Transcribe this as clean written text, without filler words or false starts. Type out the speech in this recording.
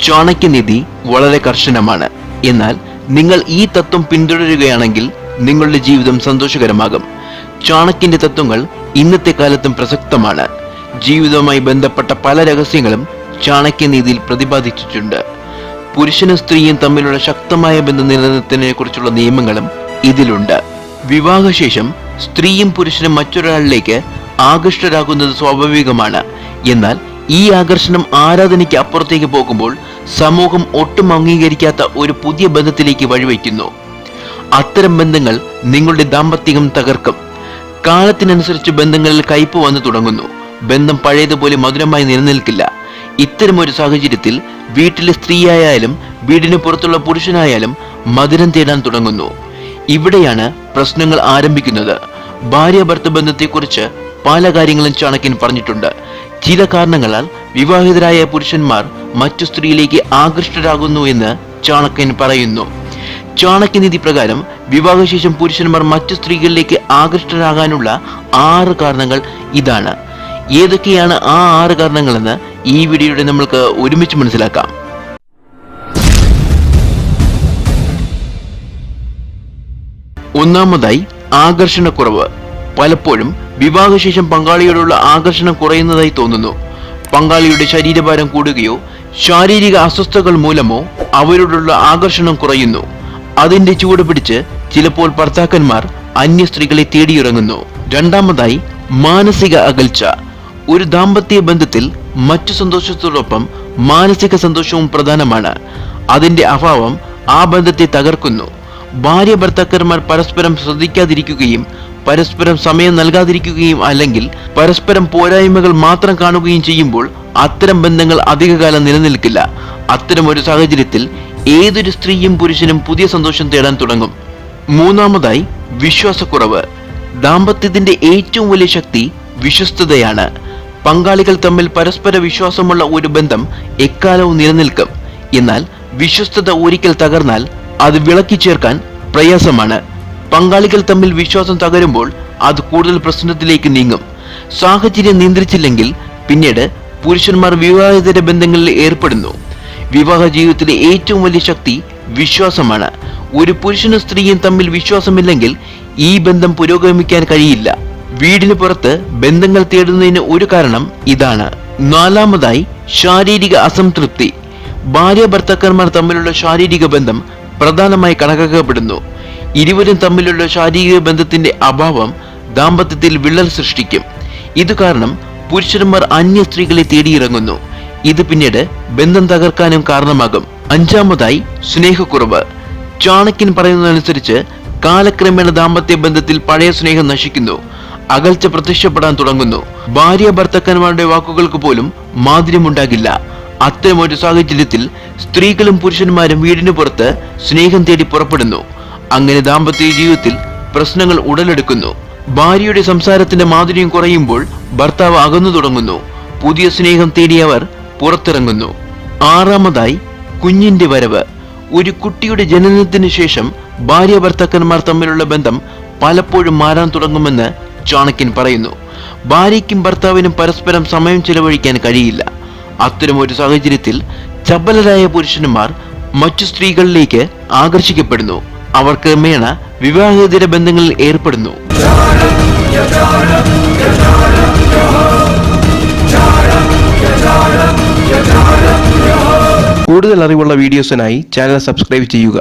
ചാണക്യനീതി വളരെ കർശനമാണ്. എന്നാൽ നിങ്ങൾ ഈ തത്വം പിന്തുടരുകയാണെങ്കിൽ നിങ്ങളുടെ ജീവിതം സന്തോഷകരമാകും. ചാണക്യന്റെ തത്വങ്ങൾ ഇന്നത്തെ കാലത്തും പ്രസക്തമാണ്. ജീവിതവുമായി ബന്ധപ്പെട്ട പല രഹസ്യങ്ങളും ചാണക്യനീതിയിൽ പ്രതിപാദിച്ചിട്ടുണ്ട്. പുരുഷനും സ്ത്രീയും തമ്മിലുള്ള ശക്തമായ ബന്ധം നിലനിർത്തുന്നതിനെ കുറിച്ചുള്ള നിയമങ്ങളും ഇതിലുണ്ട്. വിവാഹശേഷം സ്ത്രീയും പുരുഷനും മറ്റൊരാളിലേക്ക് ആകൃഷ്ടരാകുന്നത് സ്വാഭാവികമാണ്. എന്നാൽ ഈ ആകർഷണം ആരാധനയ്ക്ക് അപ്പുറത്തേക്ക് പോകുമ്പോൾ സമൂഹം ഒട്ടും അംഗീകരിക്കാത്ത ഒരു പുതിയ ബന്ധത്തിലേക്ക് വഴിവെക്കുന്നു. അത്തരം ബന്ധങ്ങൾ നിങ്ങളുടെ ദാമ്പത്യം തകർക്കും. കാലത്തിനനുസരിച്ച് ബന്ധങ്ങളിൽ കയ്പ് വന്നു തുടങ്ങുന്നു. ബന്ധം പഴയതുപോലെ മധുരമായി നിലനിൽക്കില്ല. ഇത്തരമൊരു സാഹചര്യത്തിൽ വീട്ടിലെ സ്ത്രീയായാലും വീടിന് പുറത്തുള്ള പുരുഷനായാലും മധുരം തേടാൻ തുടങ്ങുന്നു. ഇവിടെയാണ് പ്രശ്നങ്ങൾ ആരംഭിക്കുന്നത്. ഭാര്യ ഭർത്തൃ ബന്ധത്തെക്കുറിച്ച് പല കാര്യങ്ങളും ചാണക്യൻ പറഞ്ഞിട്ടുണ്ട്. ചില കാരണങ്ങളാൽ വിവാഹിതരായ പുരുഷന്മാർ മറ്റു സ്ത്രീയിലേക്ക് ആകൃഷ്ടരാകുന്നു എന്ന് ചാണക്യൻ പറയുന്നു. ചാണക്യനീതി പ്രകാരം വിവാഹശേഷം പുരുഷന്മാർ മറ്റു സ്ത്രീകളിലേക്ക് ആകൃഷ്ടരാകാനുള്ള 6 കാരണങ്ങൾ ഇതാണ്. ഏതൊക്കെയാണ് ആ 6 കാരണങ്ങളെന്ന് ഈ വീഡിയോയുടെ നമ്മൾക്ക് ഒരുമിച്ച് മനസ്സിലാക്കാം. ഒന്നാമതായി, ആകർഷണക്കുറവ്. പലപ്പോഴും വിവാഹശേഷം പങ്കാളിയോടുള്ള ആകർഷണം കുറയുന്നതായി തോന്നുന്നു. പങ്കാളിയുടെ ശരീരഭാരം കൂടുകയോ ശാരീരിക അസ്വസ്ഥതകൾ മൂലമോ അവരോടുള്ള ആകർഷണം കുറയുന്നു. അതിന്റെ ചൂട് പിടിച്ച് ചിലപ്പോൾ ഭർത്താക്കന്മാർ അന്യ സ്ത്രീകളെ തേടിയിറങ്ങുന്നു. രണ്ടാമതായി, മാനസിക അകൽച്ച. ഒരു ദാമ്പത്യ ബന്ധത്തിൽ മറ്റു സന്തോഷത്തോടൊപ്പം മാനസിക സന്തോഷവും പ്രധാനമാണ്. അതിന്റെ അഭാവം ആ ബന്ധത്തെ തകർക്കുന്നു. ഭാര്യ ഭർത്താക്കന്മാർ പരസ്പരം ശ്രദ്ധിക്കാതിരിക്കുകയും പരസ്പരം സമയം നൽകാതിരിക്കുകയും അല്ലെങ്കിൽ പരസ്പരം പോരായ്മകൾ മാത്രം കാണുകയും ചെയ്യുമ്പോൾ അത്തരം ബന്ധങ്ങൾ അധികകാലം നിലനിൽക്കില്ല. അത്തരം ഒരു സാഹചര്യത്തിൽ ഏതൊരു സ്ത്രീയും പുരുഷനും പുതിയ സന്തോഷം തേടാൻ തുടങ്ങും. മൂന്നാമതായി, വിശ്വാസക്കുറവ്. ദാമ്പത്യത്തിന്റെ ഏറ്റവും വലിയ ശക്തി വിശ്വസ്തതയാണ്. പങ്കാളികൾ തമ്മിൽ പരസ്പര വിശ്വാസമുള്ള ഒരു ബന്ധം എക്കാലവും നിലനിൽക്കും. എന്നാൽ വിശ്വസ്തത ഒരിക്കൽ തകർന്നാൽ അത് വിളക്കി ചേർക്കാൻ പ്രയാസമാണ്. പങ്കാളികൾ തമ്മിൽ വിശ്വാസം തകരുമ്പോൾ അത് കൂടുതൽ പ്രശ്നത്തിലേക്ക് നീങ്ങും. സാഹചര്യം നിയന്ത്രിച്ചില്ലെങ്കിൽ പിന്നീട് പുരുഷന്മാർ വിവാഹിതര ബന്ധങ്ങളിൽ ഏർപ്പെടുന്നു. വിവാഹ ജീവിതത്തിലെ ഏറ്റവും വലിയ ശക്തി വിശ്വാസമാണ്. ഒരു പുരുഷനും സ്ത്രീയും തമ്മിൽ വിശ്വാസമില്ലെങ്കിൽ ഈ ബന്ധം പുരോഗമിക്കാൻ കഴിയില്ല. വീടിന് പുറത്ത് ബന്ധങ്ങൾ തേടുന്നതിന് ഒരു കാരണം ഇതാണ്. നാലാമതായി, ശാരീരിക അസംതൃപ്തി. ഭാര്യ ഭർത്താക്കന്മാർ തമ്മിലുള്ള ശാരീരിക ബന്ധം പ്രധാനമായി കണക്കാക്കപ്പെടുന്നു. ഇരുവരും തമ്മിലുള്ള ശാരീരിക ബന്ധത്തിന്റെ അഭാവം ദാമ്പത്യത്തിൽ വിള്ളൽ സൃഷ്ടിക്കും. ഇത് കാരണം പുരുഷന്മാർ അന്യ സ്ത്രീകളെ തേടിയിറങ്ങുന്നു. ഇത് പിന്നീട് ബന്ധം തകർക്കാനും കാരണമാകും. അഞ്ചാമതായി, സ്നേഹക്കുറവ്. ചാണക്യൻ പറയുന്നതനുസരിച്ച് കാലക്രമേണ ദാമ്പത്യ ബന്ധത്തിൽ പഴയ സ്നേഹം നശിക്കുന്നു. അകൽച്ച പ്രത്യക്ഷപ്പെടാൻ തുടങ്ങുന്നു. ഭാര്യ ഭർത്താക്കന്മാരുടെ വാക്കുകൾക്ക് പോലും മാധുര്യമുണ്ടാകില്ല. അത്തരമൊരു സാഹചര്യത്തിൽ സ്ത്രീകളും പുരുഷന്മാരും വീടിന് പുറത്ത് സ്നേഹം തേടി പുറപ്പെടുന്നു. അങ്ങനെ ദാമ്പത്യ ജീവിതത്തിൽ പ്രശ്നങ്ങൾ ഉടലെടുക്കുന്നു. ഭാര്യയുടെ സംസാരത്തിന്റെ മാധുര്യം കുറയുമ്പോൾ ഭർത്താവ് അകന്നു തുടങ്ങുന്നു. പുതിയ സ്നേഹം തേടിയവർ പുറത്തിറങ്ങുന്നു. ആറാമതായി, കുഞ്ഞിന്റെ വരവ്. ഒരു കുട്ടിയുടെ ജനനത്തിന് ശേഷം ഭാര്യ ഭർത്താക്കന്മാർ തമ്മിലുള്ള ബന്ധം പലപ്പോഴും മാറാൻ തുടങ്ങുമെന്ന് ചാണക്യൻ പറയുന്നു. ഭാര്യയ്ക്കും ഭർത്താവിനും പരസ്പരം സമയം ചെലവഴിക്കാൻ കഴിയില്ല. അത്തരമൊരു സാഹചര്യത്തിൽ ചപലരായ പുരുഷന്മാർ മറ്റു സ്ത്രീകളിലേക്ക് ആകർഷിക്കപ്പെടുന്നു. അവർ ക്രമേണ വിവാഹേതര ബന്ധങ്ങളിൽ ഏർപ്പെടുന്നു. കൂടുതൽ അറിവുള്ള വീഡിയോസിനായി ചാനൽ സബ്സ്ക്രൈബ് ചെയ്യുക.